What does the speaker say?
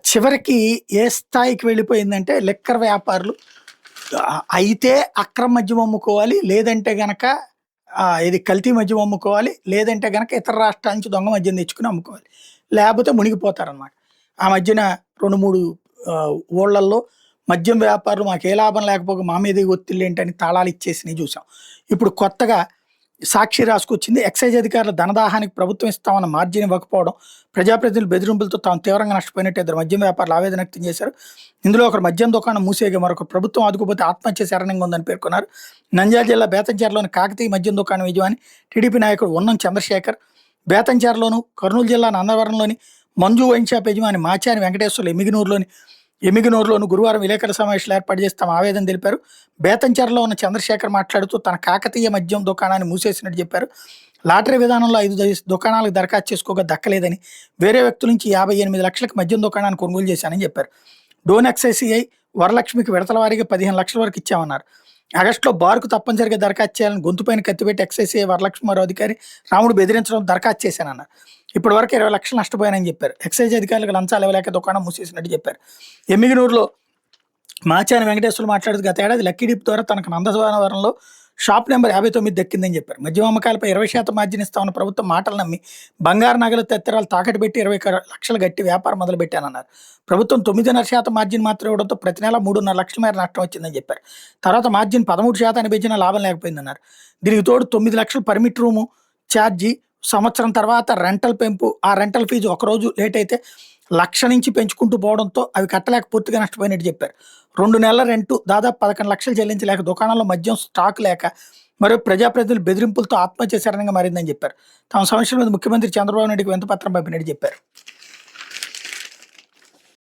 చివరికి ఏ స్థాయికి వెళ్ళిపోయిందంటే లిక్కర్ వ్యాపారులు అయితే అక్రమ మద్యం అమ్ముకోవాలి. లేదంటే గనక ఇది కల్తీ మద్యం అమ్ముకోవాలి. లేదంటే గనక ఇతర రాష్ట్రాల నుంచి దొంగ మద్యం తెచ్చుకొని అమ్ముకోవాలి. లేపోతే మునిగిపోతారనమాట. ఆ మధ్యన 2, 3 ఊళ్ళల్లో మద్యం వ్యాపారులు మాకే లాభం లేకపోగా మా మీదే ఒత్తిళ్ళేంటని తాళాలిచ్చేసినయి జూసాం. ఇప్పుడు కొత్తగా సాక్షి రాసుకొచ్చింది. ఎక్సైజ్ అధికారుల ధనదాహానికి ప్రభుత్వం ఇస్తామన్న మార్జిన్ ఇవ్వకపోవడం, ప్రజాప్రతినిధుల బెదిరింపులతో తాము తీవ్రంగా నష్టపోయినట్టు ఇద్దరు మద్యం వ్యాపారులు ఆవేదన వ్యక్తం చేశారు. ఇందులో ఒకరు మద్యం దుకాణం మూసేయగా మరొక ప్రభుత్వం ఆదుకోపోతే ఆత్మహత్య శరణంగా ఉందని పేర్కొన్నారు. నంద్యాల జిల్లా బేతంచెర్లోని కాకతీయ మద్యం దుకాణం యజమాని టీడీపీ నాయకుడు ఉన్నం చంద్రశేఖర్, బేతంచెర్లోను, కర్నూలు జిల్లా నందవరంలోని మంజు వైన్ షాప్ యజమాని మాచాని వెంకటేశ్వర్లు ఎమ్మిగినూరులోను గురువారం విలేకరుల సమావేశాలు ఏర్పాటు చేసి తమ ఆవేదన తెలిపారు. బేతంచెరలో ఉన్న చంద్రశేఖర్ మాట్లాడుతూ తన కాకతీయ మద్యం దుకాణాన్ని మూసేసినట్టు చెప్పారు. లాటరీ విధానంలో 5 దుకాణాలకు దరఖాస్తు చేసుకోగా దక్కలేదని, వేరే వ్యక్తుల నుంచి 58 లక్షలకు మద్యం దుకాణాన్ని కొనుగోలు చేశానని చెప్పారు. డోన్ ఎక్సైసీఐ వరలక్ష్మికి విడతల వారీగా 15 లక్షల వరకు ఇచ్చామన్నారు. ఆగస్టులో బార్కు తప్పనిసరిగా దరఖాస్తు చేయాలని గొంతుపైన కత్తిపెట్టి ఎక్సైసీఐ వరలక్ష్మి మరో అధికారి రాముడు బెదిరించడం దరఖాస్తు చేశానన్నారు. ఇప్పటి వరకు 20 లక్షలు నష్టపోయానని చెప్పారు. ఎక్సైజ్ అధికారులకు లంచాలు ఇవ్వలేక దుకాణం మూసేసినట్టు చెప్పారు. ఎమ్మిగినూరులో మాచాని వెంకటేశ్వర్లు మాట్లాడుతూ గత ఏడాది లక్కీ డిప్ ద్వారా తనకు నందవరంలో షాప్ నెంబర్ 59 దక్కిందని చెప్పారు. మద్యం అమ్మకాలపై 20% మార్జిన్ ఇస్తామన్న ప్రభుత్వం మాటలు నమ్మి బంగారు నగలు తత్తెరాలు తాకట్టు పెట్టి 20 లక్షలు గట్టి వ్యాపారం మొదలుపెట్టానన్నారు. ప్రభుత్వం 9.5% మార్జిన్ మాత్రం ఇవ్వడంతో ప్రతి నెల 3.5 లక్షల మేర నష్టం వచ్చిందని చెప్పారు. తర్వాత మార్జిన్ 13% పెంచినా లాభం లేకపోయిందన్నారు. దీనికి తోడు 9 లక్షలు పర్మిట్ రూము ఛార్జీ, సంవత్సరం తర్వాత రెంటల్ పెంపు, ఆ రెంటల్ ఫీజు ఒకరోజు లేట్ అయితే 1,00,000 నుంచి పెంచుకుంటూ పోవడంతో అవి కట్టలేక పూర్తిగా నష్టపోయినట్టు చెప్పారు. 2 నెలల రెంటు దాదాపు 11 లక్షలు చెల్లించలేక దుకాణంలో మద్యం స్టాక్ లేక మరియు ప్రజాప్రతినిధుల బెదిరింపులతో ఆత్మహత్య శరణంగా మారిందని చెప్పారు. తమ సమస్యల మీద ముఖ్యమంత్రి చంద్రబాబు నాయుడుకి వినతిపత్రం పంపినట్టు చెప్పారు.